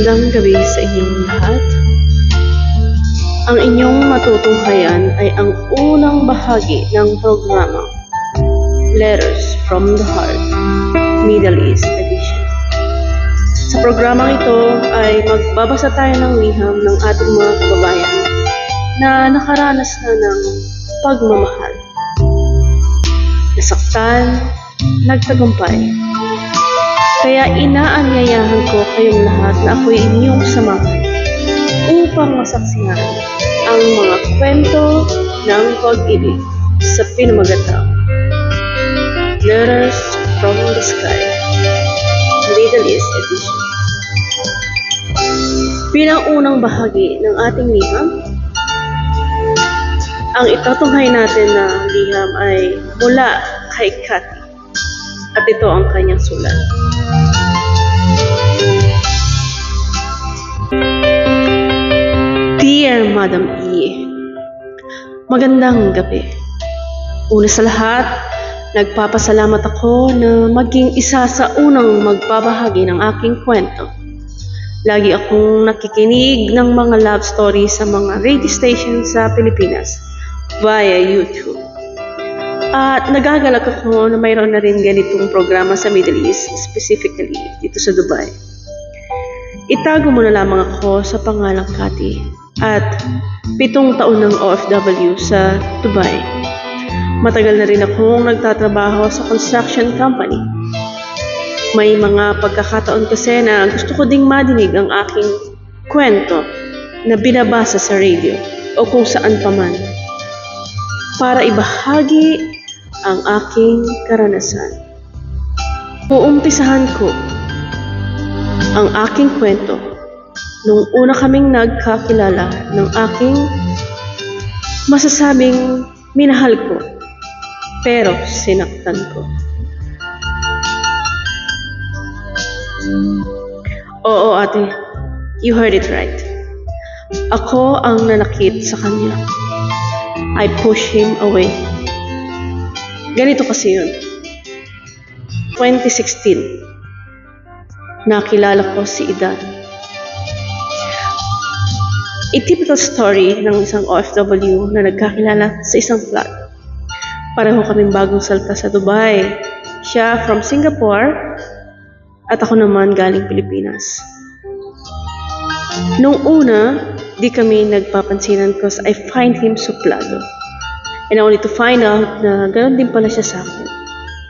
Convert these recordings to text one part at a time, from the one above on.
Magandang gabi sa inyong lahat. Ang inyong matutunghayan ay ang unang bahagi ng programa Letters from the Heart, Middle East Edition. Sa programang ito ay magbabasa tayo ng liham ng ating mga kababayan na nakaranas na ng pagmamahal, nasaktan, nagtagumpay. Kaya inaanyayahan ko kayong lahat na ako'y inyong samahan upang masaksihan ang mga kwento ng pag-ibig sa pinamagatang Letters from the Sky, Middle East Edition. Bilang unang bahagi ng ating liham, ang itatunghay natin na liham ay mula kay Cathy at ito ang kanyang sulat. Dear Madam E, magandang gabi. Una sa lahat, nagpapasalamat ako na maging isa sa unang magbabahagi ng aking kwento. Lagi akong nakikinig ng mga love stories sa mga radio stations sa Pilipinas via YouTube. At nagagalak ako na mayroon na rin ganitong programa sa Middle East, specifically dito sa Dubai. Itago mo na lamang ako sa pangalang Cathy at 7 taon ng OFW sa Dubai. Matagal na rin akong nagtatrabaho sa construction company. May mga pagkakataon kasi na gusto ko ding madinig ang aking kwento na binabasa sa radio o kung saan paman para ibahagi ang aking karanasan. Uumpisahan ko ang aking kwento nung una kaming nagkakilala ng aking masasabing minahal ko, pero sinaktan ko. Oo ate, you heard it right. Ako ang nanakit sa kanya. I pushed him away. Ganito kasi yun. 2016, nakilala ko si Idan. A typical story ng isang OFW na nagkakilala sa isang flat. Pareho kaming bagong salta sa Dubai. Siya from Singapore at ako naman galing Pilipinas. Nung una, di kami nagpapansinan because I find him suplado. And only to find out na ganoon din pala siya sa akin.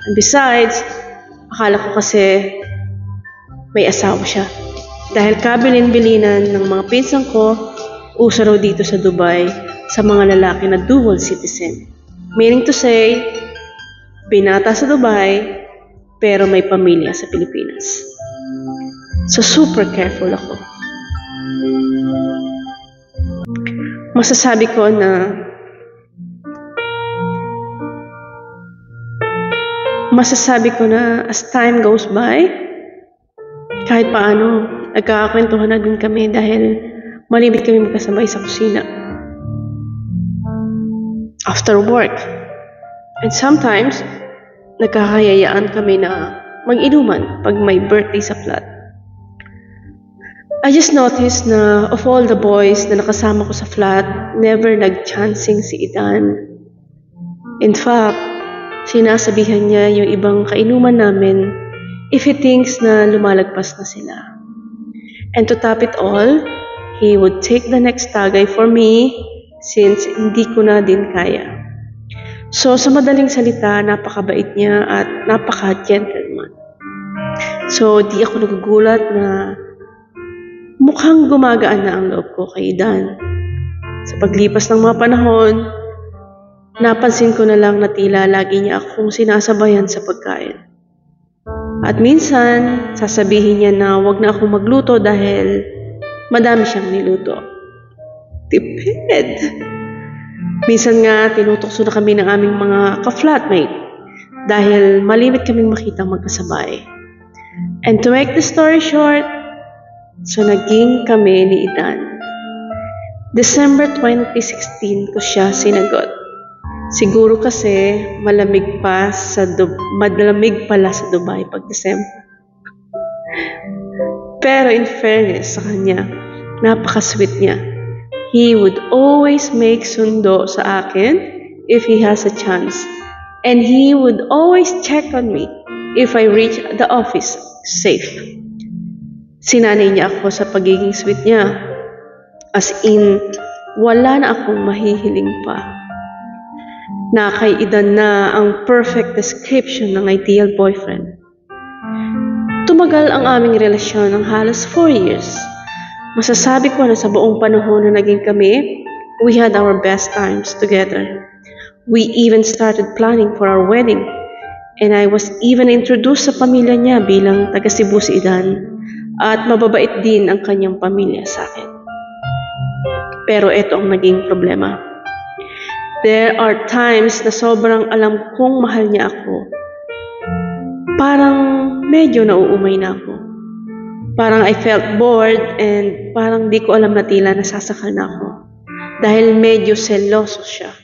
And besides, akala ko kasi may asawa siya. Dahil kabilin-bilinan ng mga pinsan ko, uso raw dito sa Dubai sa mga lalaki na dual citizen. Meaning to say, binata sa Dubai, pero may pamilya sa Pilipinas. So super careful ako. Masasabi ko na as time goes by, kahit paano, nagkakakwentuhan na din kami dahil malimit kami magkasabay sa kusina after work. And sometimes, nagkakayayaan kami na mag-inuman pag may birthday sa flat. I just noticed na of all the boys na nakasama ko sa flat, never nag-chancing si Idan. In fact, sinasabihan niya yung ibang kainuman namin if he thinks na lumalagpas na sila. And to top it all, he would take the next tagay for me since hindi ko na din kaya. So sa madaling salita, napakabait niya at napaka-gentleman. So di ako nagugulat na mukhang gumagaan na ang loob ko kay Dan. Sa paglipas ng mga panahon, napansin ko na lang na tila lagi niya akong sinasabayan sa pagkain. At minsan, sasabihin niya na wag na akong magluto dahil madami siyang niluto. Tipid! Minsan nga, tinutokso na kami ng aming mga ka-flatmate dahil malimit kaming makita magkasabay. And to make the story short, so naging kami ni Idan. December 2016 ko siya sinagot. Siguro kasi malamig pala sa Dubai pag December. Pero in fairness sa kanya, napaka-sweet niya. He would always make sundo sa akin if he has a chance. And he would always check on me if I reach the office safe. Sinanay niya ako sa pagiging sweet niya. As in, wala na akong mahihiling pa. Nakaidan na ang perfect description ng ideal boyfriend. Tumagal ang aming relasyon ng halos 4 years. Masasabi ko na sa buong panahon na naging kami, we had our best times together. We even started planning for our wedding. And I was even introduced sa pamilya niya bilang taga Cebu si Idan. At mababait din ang kanyang pamilya sa akin. Pero ito ang naging problema. There are times na sobrang alam kong mahal niya ako. Parang medyo nauumay na ako. Parang I felt bored and parang di ko alam na tila nasasakal na ako. Dahil medyo seloso siya.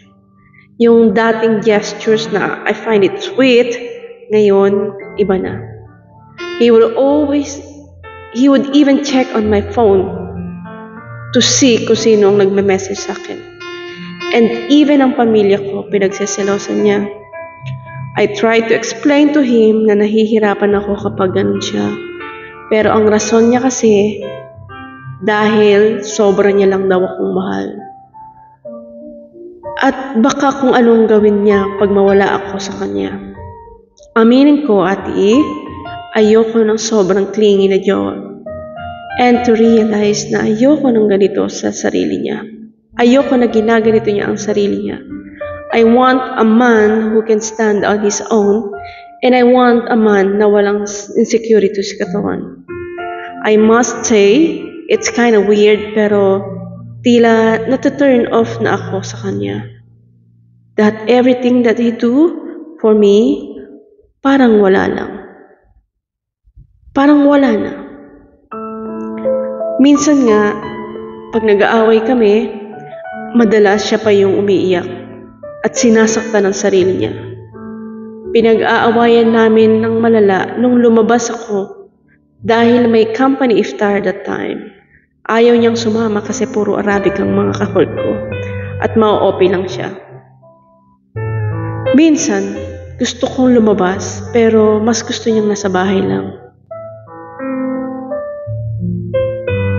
Yung dating gestures na I find it sweet, ngayon iba na. He would even check on my phone to see kung sino ang nagme-message sa akin. And even ang pamilya ko, pinagseselosan niya. I tried to explain to him na nahihirapan ako kapag ganun siya. Pero ang rason niya kasi, dahil sobra niya lang daw akong mahal. At baka kung anong gawin niya pag mawala ako sa kanya. Aminin ko, ate, ayoko ng sobrang clingy na jowa. And to realize na ayoko ng ganito sa sarili niya. Ayoko na ginaganito niya ang sarili niya. I want a man who can stand on his own, and I want a man na walang insecurity sa katawan. I must say, it's kind of weird, pero tila nata-turn off na ako sa kanya. That everything that he do for me, parang wala lang. Parang wala na. Minsan nga, pag nag-aaway kami, madalas siya pa yung umiiyak at sinasaktan ng sarili niya. Pinag-aawayan namin ng malala nung lumabas ako dahil may company iftar that time. Ayaw niyang sumama kasi puro Arabic ang mga kahol ko at ma-OP lang siya. Minsan, gusto kong lumabas pero mas gusto niyang nasa bahay lang.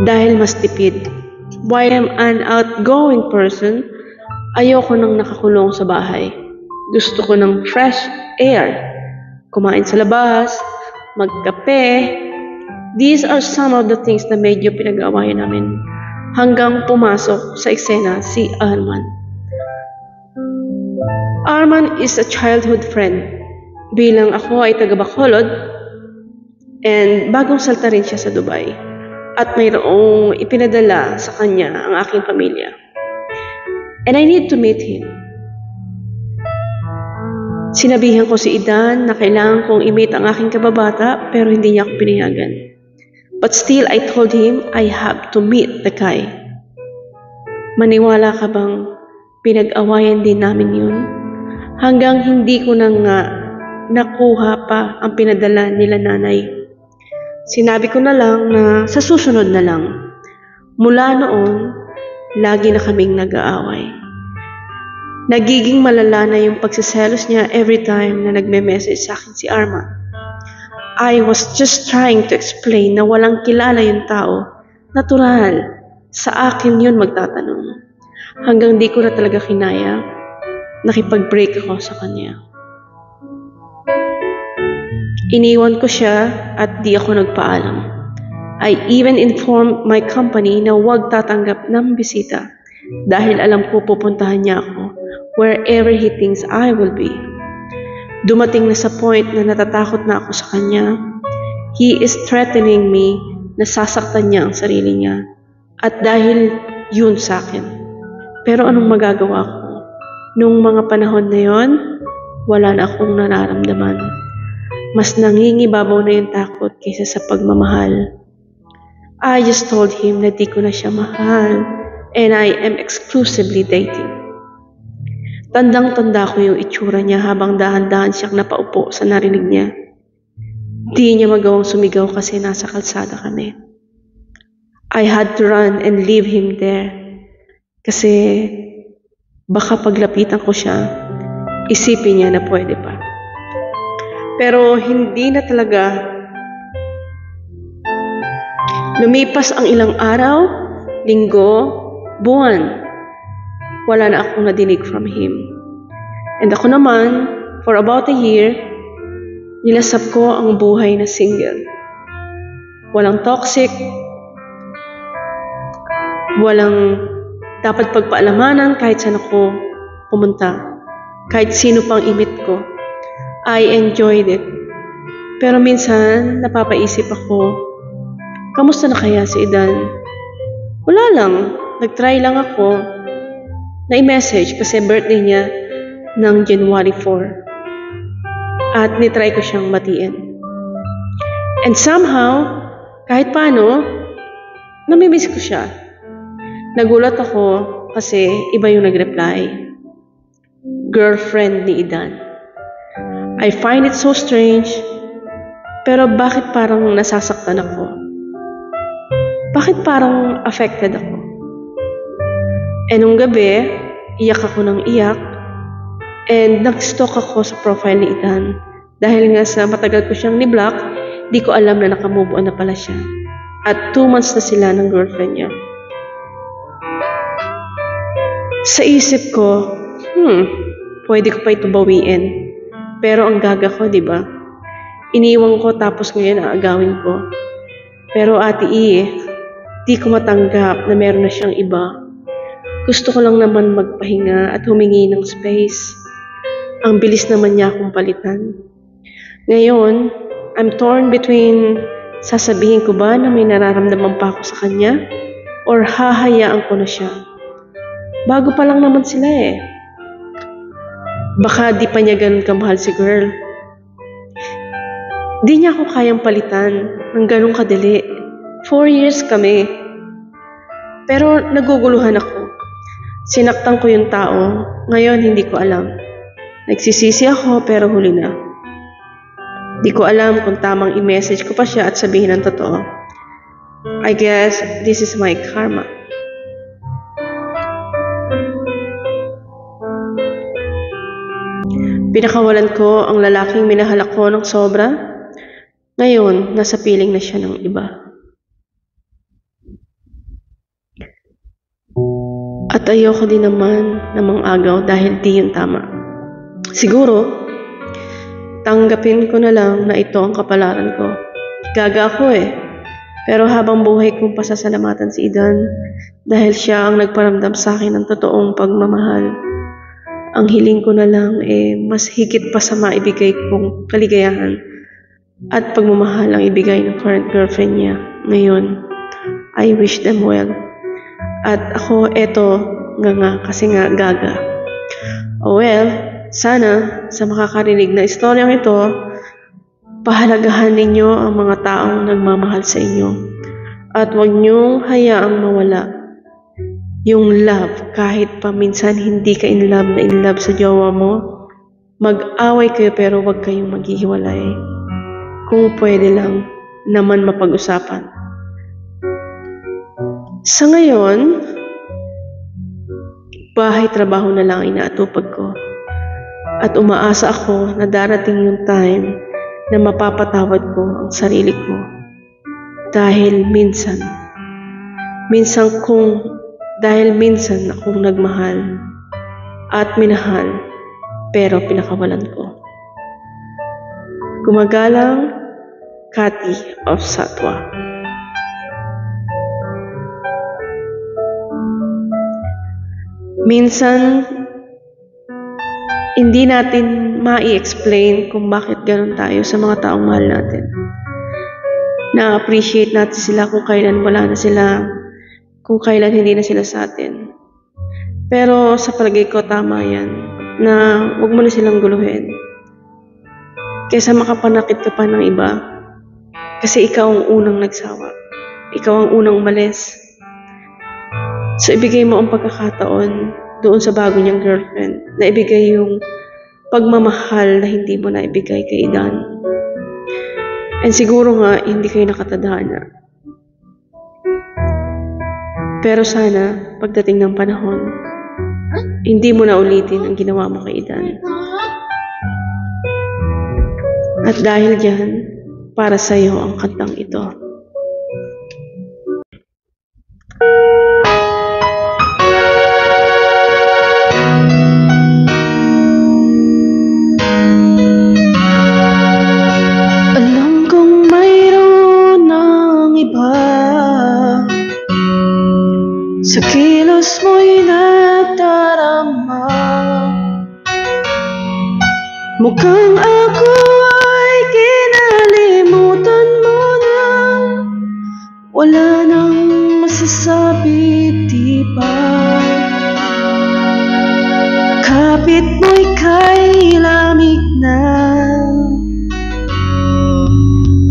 Dahil mas tipid. While I'm an outgoing person, ayoko nang nakakulong sa bahay. Gusto ko ng fresh air. Kumain sa labas, magkape. These are some of the things na medyo pinag-aawayan namin. Hanggang pumasok sa eksena si Arman. Arman is a childhood friend. Bilang ako ay taga Bacolod, and bagong salta rin siya sa Dubai. At mayroong ipinadala sa kanya ang aking pamilya. And I need to meet him. Sinabihan ko si Idan na kailangan kong i-meet ang aking kababata pero hindi niya ako pinayagan. But still, I told him I have to meet the guy. Maniwala ka bang pinag-awayan din namin yun? Hanggang hindi ko na nga nakuha pa ang pinadala nila nanay. Sinabi ko na lang na sa susunod na lang. Mula noon, lagi na kaming nag-aaway. Nagiging malala na yung pagsiselos niya every time na nagme-message sa akin si Arman. I was just trying to explain na walang kilala yung tao. Natural. Sa akin yun magtatanong. Hanggang di ko na talaga kinaya, nakipag-break ako sa kanya. Iniwan ko siya at di ako nagpaalam. I even informed my company na huwag tatanggap ng bisita dahil alam ko pupuntahan niya ako wherever he thinks I will be. Dumating na sa point na natatakot na ako sa kanya. He is threatening me na sasaktan niya ang sarili niya at dahil yun sa akin. Pero anong magagawa ko? Nung mga panahon na yon, wala na akong nararamdaman. Mas nangingibabaw na yung takot kaysa sa pagmamahal. I just told him na di ko na siya mahal and I am exclusively dating. Tandang-tanda ko yung itsura niya habang dahan-dahan siyang napaupo sa narinig niya. Di niya magawang sumigaw kasi nasa kalsada kami. I had to run and leave him there. Kasi baka paglapitan ko siya, isipin niya na pwede pa. Pero hindi na talaga. Lumipas ang ilang araw, linggo, buwan. Wala na akong nadinig from him. And ako naman, for about a year, nilasap ko ang buhay na single. Walang toxic, walang dapat pagpaalamanan kahit saan ako pumunta, kahit sino pang imit ko. I enjoyed it. Pero minsan, napapaisip ako, kamusta na kaya si Idan? Wala lang, nag-try lang ako na i-message kasi birthday niya ng January 4. At nitry ko siyang batiin. And somehow, kahit paano, namimiss ko siya. Nagulat ako kasi iba yung nag-reply. Girlfriend ni Idan. I find it so strange, pero bakit parang nasasaktan ako? Bakit parang affected ako? E nung gabi, iyak ako ng iyak, and nag-stalk ako sa profile ni Idan. Dahil nga sa matagal ko siyang ni-block, di ko alam na nakamove on na pala siya. At 2 months na sila ng girlfriend niya. Sa isip ko, pwede ko pa ito bawiin. Pero ang gaga ko, di ba? Iniwan ko tapos ngayon aagawin ko. Pero Ate E, di ko matanggap na meron na siyang iba. Gusto ko lang naman magpahinga at humingi ng space. Ang bilis naman niya akong palitan. Ngayon, I'm torn between sasabihin ko ba na may nararamdaman pa ako sa kanya or hahayaan ko na siya. Bago pa lang naman sila eh. Baka di pa niya ganun kamahal si girl. Di niya ako kayang palitan ng ganun kadali. 4 years kami. Pero naguguluhan ako. Sinaktan ko yung tao. Ngayon hindi ko alam. Nagsisisi ako pero huli na. Di ko alam kung tamang i-message ko pa siya at sabihin ang totoo. I guess this is my karma. Pinakawalan ko ang lalaking minahal ako ng sobra. Ngayon, nasa piling na siya ng iba. At ayoko din naman na mang-agaw dahil di yun tama. Siguro, tanggapin ko na lang na ito ang kapalaran ko. Gaga ako eh. Pero habang buhay kong pasasalamatan si Idan dahil siya ang nagparamdam sa akin ng totoong pagmamahal. Ang hiling ko na lang mas higit pa sa maibigay kong kaligayahan at pagmamahal ang ibigay ng current girlfriend niya. Ngayon, I wish them well. At ako, kasi nga gaga. Oh well, sana sa makakarinig na istoryang ito, pahalagahan ninyo ang mga taong nagmamahal sa inyo. At huwag niyong hayaang mawala yung love, kahit pa minsan hindi ka in love sa jowa mo. Mag-away kayo pero huwag kayong maghihiwalay. Kung pwede lang naman mapag-usapan. Sa ngayon, bahay-trabaho na lang inaatupag ko. At umaasa ako na darating yung time na mapapatawad ko ang sarili ko. Dahil minsan akong nagmahal at minahal pero pinakawalan ko. Gumagalang, Kati of Satwa. Minsan, hindi natin mai-explain kung bakit ganun tayo sa mga taong mahal natin. Na-appreciate natin sila kung kailan wala na sila, kung kailan hindi na sila sa atin. Pero sa palagay ko tama yan, na huwag mo na silang guluhin. Kaysa makapanakit ka pa ng iba, kasi ikaw ang unang nagsawa. Ikaw ang unang umalis. So ibigay mo ang pagkakataon doon sa bago niyang girlfriend, na ibigay yung pagmamahal na hindi mo na ibigay kay Idan. And siguro nga, hindi kayo nakatadhana. Pero sana, pagdating ng panahon, hindi mo na ulitin ang ginawa mo kay Idan. At dahil diyan, para sa'yo ang kantang ito. Alam kong mayroon ng iba sa kilos mo'y nagdarama. Mukhang ako ay kinalimutan mo na. Wala nang masasabi, di ba? Kapit mo'y kay lamig na,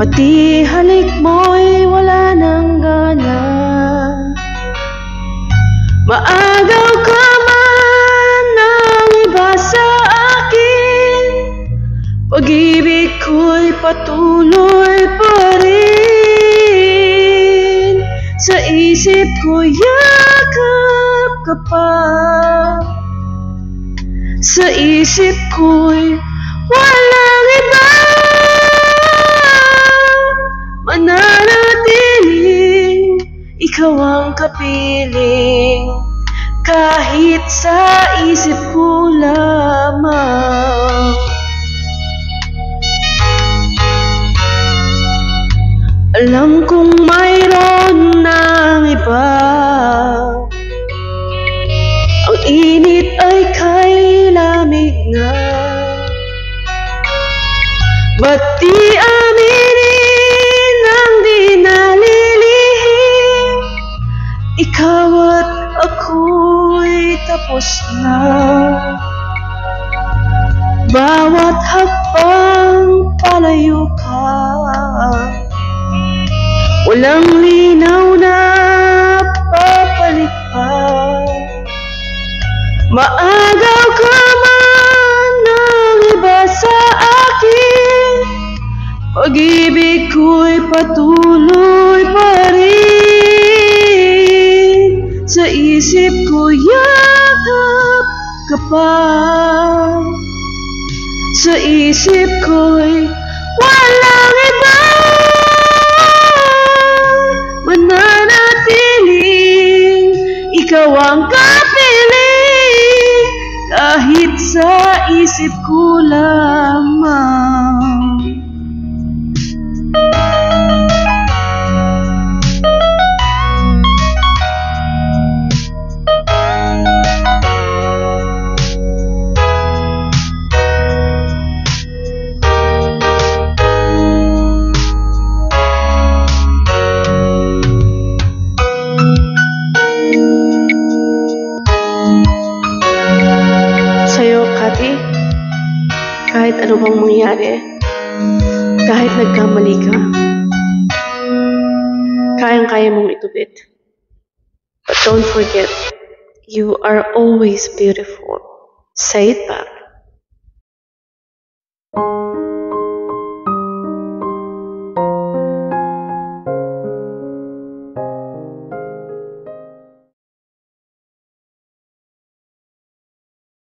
pati halik mo'y wala nang gana. Maagaw ka man ng iba sa akin, pag-ibig ko'y patuloy pa rin. Sa isip ko yakap ka pa, sa isip ko'y walang iba. Mananatiling ikaw ang kapiling, kahit sa isip ko lamang. Alam kong mayroon ng iba, ang init ay kay lamig na. Ba't di aminin ang di nalilihim? Ikaw at ako'y tapos na. Bawat hakbang palayo ka, walang linaw na papalit pa. Maagaw ka man ng iba sa akin, pag-ibig ko'y patuloy pa rin. Sa isip ko yakap ka pa, sa isip ko'y walang iba. Mananatiling ikaw ang kapiling, kahit sa isip ko lamang. Kahit ano bang mangyari, kahit nagkamali ka, kayang-kaya mong itubit. But don't forget, you are always beautiful. Say it back.